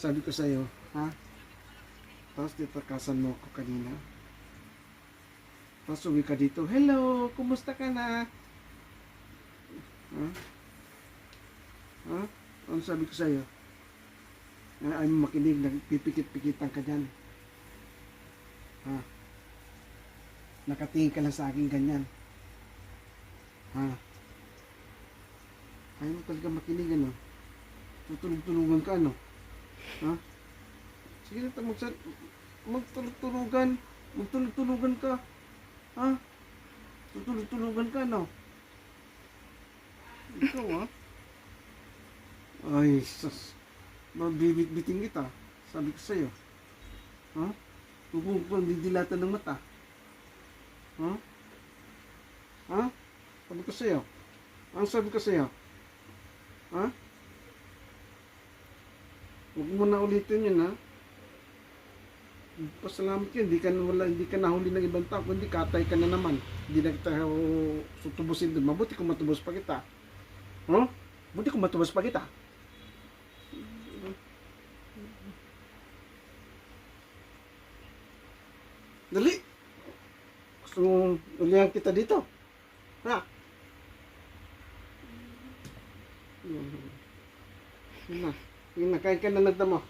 Sabi ko sa'yo, ha? Tapos titakasan mo ako kanina. Tapos uwi ka dito, hello, kumusta ka na? Ha? Ha? Ano sabi ko sa'yo? Ay mo makinig, nagpipikit-pikitan ka dyan. Ha? Nakatingin ka lang sa akin ganyan. Ha? Ayaw mo talaga makinig, ano? Tutulog-tulugan ka, ano? Ha? Sige na, magtulog-tulugan. Magtulog-tulugan ka. Ha? Tutulog-tulugan ka, no? Ikaw, ha? Ay, sus. Mabibit-biting kita. Sabi ko sa'yo. Ha? Huwag mo didilatan ng mata. Ha? Ha? Sabi ko sa'yo. Ang sabi ko sa'yo? Ha? Huwag mo na ulitin yun, ha? Pasalamat yun, hindi ka nahuli ng ibang tao, kundi katay ka na naman. Hindi na kita tutubusin doon. Mabuti kung matubos pa kita. Huh? Mabuti kung matubos pa kita. Dali! Gusto mong ulihan kita dito? Ha? Yun na, kain ka na nagdamo.